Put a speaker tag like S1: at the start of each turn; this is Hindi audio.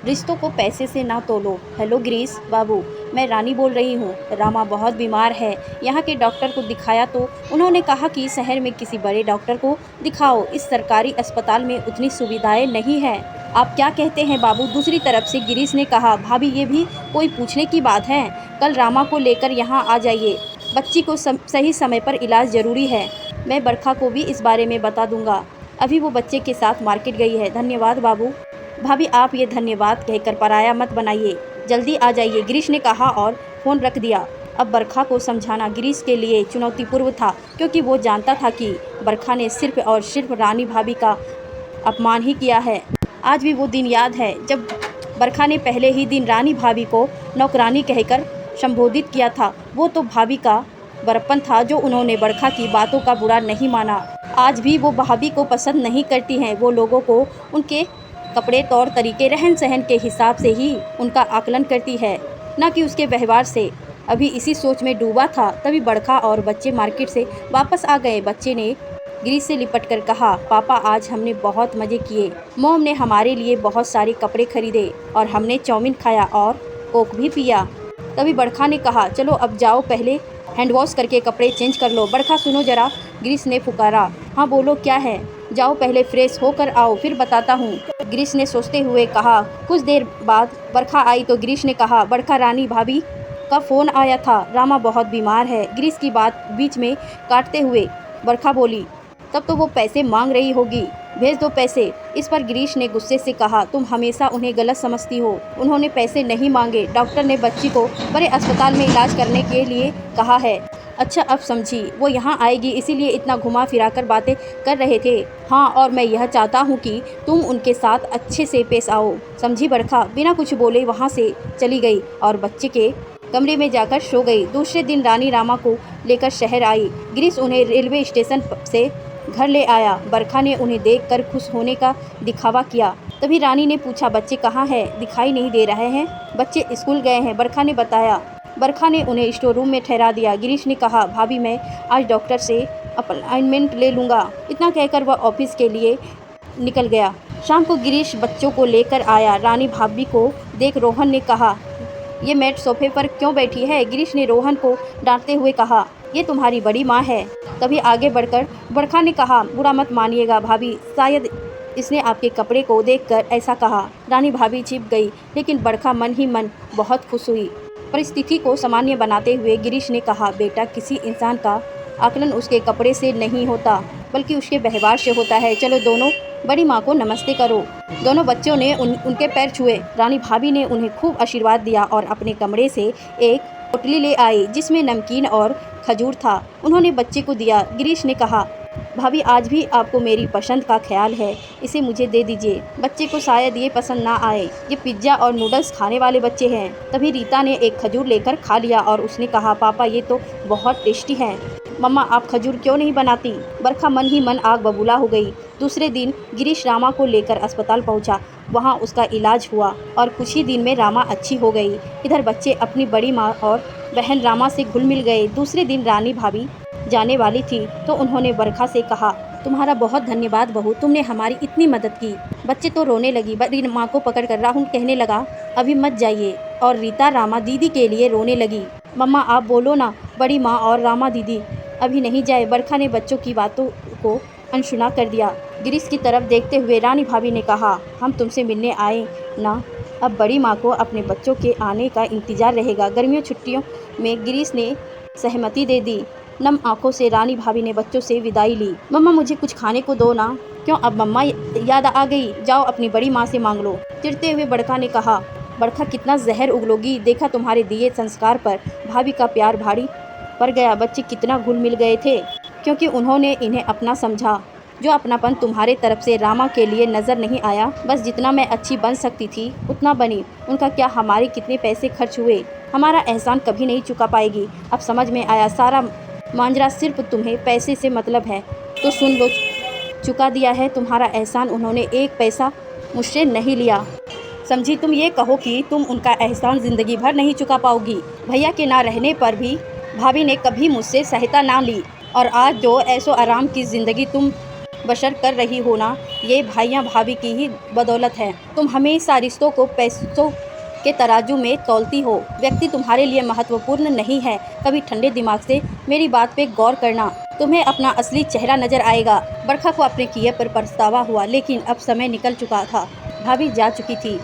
S1: रिश्तों को पैसे से ना तोलो। हेलो गिरीश बाबू, मैं रानी बोल रही हूँ। रामा बहुत बीमार है, यहाँ के डॉक्टर को दिखाया तो उन्होंने कहा कि शहर में किसी बड़े डॉक्टर को दिखाओ, इस सरकारी अस्पताल में उतनी सुविधाएं नहीं है। आप क्या कहते हैं बाबू? दूसरी तरफ से गिरीश ने कहा, भाभी ये भी कोई पूछने की बात है? कल रामा को लेकर यहाँ आ जाइए, बच्ची को सही समय पर इलाज जरूरी है। मैं बरखा को भी इस बारे में बता दूंगा, अभी वो बच्चे के साथ मार्केट गई है। धन्यवाद बाबू। भाभी आप ये धन्यवाद कहकर पराया मत बनाइए, जल्दी आ जाइए, गिरीश ने कहा और फ़ोन रख दिया। अब बरखा को समझाना गिरीश के लिए चुनौतीपूर्ण था, क्योंकि वो जानता था कि बरखा ने सिर्फ और सिर्फ रानी भाभी का अपमान ही किया है। आज भी वो दिन याद है जब बरखा ने पहले ही दिन रानी भाभी को नौकरानी कहकर संबोधित किया था। वो तो भाभी का बड़प्पन था जो उन्होंने बरखा की बातों का बुरा नहीं माना। आज भी वो भाभी को पसंद नहीं करती हैं, वो लोगों को उनके कपड़े, तौर तरीके, रहन सहन के हिसाब से ही उनका आकलन करती है, न कि उसके व्यवहार से। अभी इसी सोच में डूबा था, तभी बरखा और बच्चे मार्केट से वापस आ गए। बच्चे ने गिरीश से लिपट कर कहा, पापा आज हमने बहुत मज़े किए, मॉम ने हमारे लिए बहुत सारे कपड़े खरीदे और हमने चाउमीन खाया और कोक भी पिया। तभी बरखा ने कहा, चलो अब जाओ, पहले हैंड वॉश करके कपड़े चेंज कर लो। बरखा सुनो जरा, गिरीश ने पुकारा। हाँ बोलो क्या है? जाओ पहले फ्रेश होकर आओ, फिर बताता हूँ, गिरीश ने सोचते हुए कहा। कुछ देर बाद बरखा आई तो गिरीश ने कहा, बरखा रानी भाभी का फ़ोन आया था, रामा बहुत बीमार है। गिरीश की बात बीच में काटते हुए बरखा बोली, तब तो वो पैसे मांग रही होगी, भेज दो पैसे। इस पर गिरीश ने गुस्से से कहा, तुम हमेशा उन्हें गलत समझती हो, उन्होंने पैसे नहीं मांगे, डॉक्टर ने बच्ची को बड़े अस्पताल में इलाज करने के लिए कहा है। अच्छा अब समझी, वो यहाँ आएगी इसीलिए इतना घुमा फिरा कर बातें कर रहे थे। हाँ, और मैं यह चाहता हूँ कि तुम उनके साथ अच्छे से पेश आओ, समझी? बरखा बिना कुछ बोले वहाँ से चली गई और बच्चे के कमरे में जाकर सो गई। दूसरे दिन रानी रामा को लेकर शहर आई। गिरीश उन्हें रेलवे स्टेशन से घर ले आया। बरखा ने उन्हें देखकर खुश होने का दिखावा किया। तभी रानी ने पूछा, बच्चे कहाँ हैं? दिखाई नहीं दे रहे हैं। बच्चे स्कूल गए हैं, बरखा ने बताया। बरखा ने उन्हें स्टोर रूम में ठहरा दिया। गिरीश ने कहा, भाभी मैं आज डॉक्टर से अपॉइंटमेंट ले लूँगा। इतना कहकर वह ऑफिस के लिए निकल गया। शाम को गिरीश बच्चों को लेकर आया। रानी भाभी को देख रोहन ने कहा, ये मैट सोफे पर क्यों बैठी है? गिरीश ने रोहन को डांटते हुए कहा, ये तुम्हारी बड़ी माँ है। तभी आगे बढ़कर बरखा ने कहा, बुरा मत मानिएगा भाभी, शायद इसने आपके कपड़े को देखकर ऐसा कहा। रानी भाभी छिप गई, लेकिन बरखा मन ही मन बहुत खुश हुई। परिस्थिति को सामान्य बनाते हुए गिरीश ने कहा, बेटा किसी इंसान का आकलन उसके कपड़े से नहीं होता, बल्कि उसके व्यवहार से होता है। चलो दोनों बड़ी माँ को नमस्ते करो। दोनों बच्चों ने उनके पैर छुए। रानी भाभी ने उन्हें खूब आशीर्वाद दिया और अपने कमरे से एक पोटली ले आई जिसमें नमकीन और खजूर था। उन्होंने बच्चे को दिया। गिरीश ने कहा, भाभी आज भी आपको मेरी पसंद का ख्याल है, इसे मुझे दे दीजिए। बच्चे को शायद ये पसंद ना आए, ये पिज्ज़ा और नूडल्स खाने वाले बच्चे हैं। तभी रीता ने एक खजूर लेकर खा लिया और उसने कहा, पापा ये तो बहुत टेस्टी है, मम्मा आप खजूर क्यों नहीं बनाती? बरखा मन ही मन आग बबूला हो गई। दूसरे दिन गिरीश रामा को लेकर अस्पताल पहुंचा। वहां उसका इलाज हुआ और कुछ ही दिन में रामा अच्छी हो गई। इधर बच्चे अपनी बड़ी माँ और बहन रामा से घुल मिल गए। दूसरे दिन रानी भाभी जाने वाली थी तो उन्होंने बरखा से कहा, तुम्हारा बहुत धन्यवाद बहू, तुमने हमारी इतनी मदद की। बच्चे तो रोने लगी। बड़ी माँ को पकड़कर राहुल कहने लगा, अभी मत जाइए। और रीता रामा दीदी के लिए रोने लगी। मम्मा आप बोलो ना, बड़ी माँ और रामा दीदी अभी नहीं जाए। बरखा ने बच्चों की बातों को अनसुना कर दिया। गिरीश की तरफ देखते हुए रानी भाभी ने कहा, हम तुमसे मिलने आए ना। अब बड़ी माँ को अपने बच्चों के आने का इंतजार रहेगा। गर्मियों छुट्टियों में गिरीश ने सहमति दे दी। नम आंखों से रानी भाभी ने बच्चों से विदाई ली। मम्मा मुझे कुछ खाने को दो ना। क्यों, अब मम्मा याद आ गई? जाओ अपनी बड़ी माँ से मांग लो। चिढ़ते हुए बरखा ने कहा, बरखा कितना जहर उगलोगी, देखा तुम्हारे दिए संस्कार पर भाभी का प्यार भारी पड़ गया। बच्चे कितना घुल मिल गए थे क्योंकि उन्होंने इन्हें अपना समझा। जो अपनापन तुम्हारे तरफ से रामा के लिए नज़र नहीं आया, बस जितना मैं अच्छी बन सकती थी उतना बनी। उनका क्या, हमारे कितने पैसे खर्च हुए, हमारा एहसान कभी नहीं चुका पाएगी। अब समझ में आया, सारा मांजरा सिर्फ तुम्हें पैसे से मतलब है। तो सुन लो, चुका दिया है तुम्हारा एहसान, उन्होंने एक पैसा मुझसे नहीं लिया। समझी? तुम ये कहो कि तुम उनका एहसान ज़िंदगी भर नहीं चुका पाओगी। भैया के ना रहने पर भी भाभी ने कभी मुझसे सहायता ना ली, और आज जो ऐशो आराम की ज़िंदगी तुम बशर कर रही हो ना, ये भाइयाँ भाभी की ही बदौलत है। तुम हमेशा रिश्तों को पैसों के तराजू में तौलती हो। व्यक्ति तुम्हारे लिए महत्वपूर्ण नहीं है। कभी ठंडे दिमाग से मेरी बात पे गौर करना, तुम्हें अपना असली चेहरा नजर आएगा। बरखा को अपने किए पर पछतावा हुआ, लेकिन अब समय निकल चुका था। भाभी जा चुकी थी।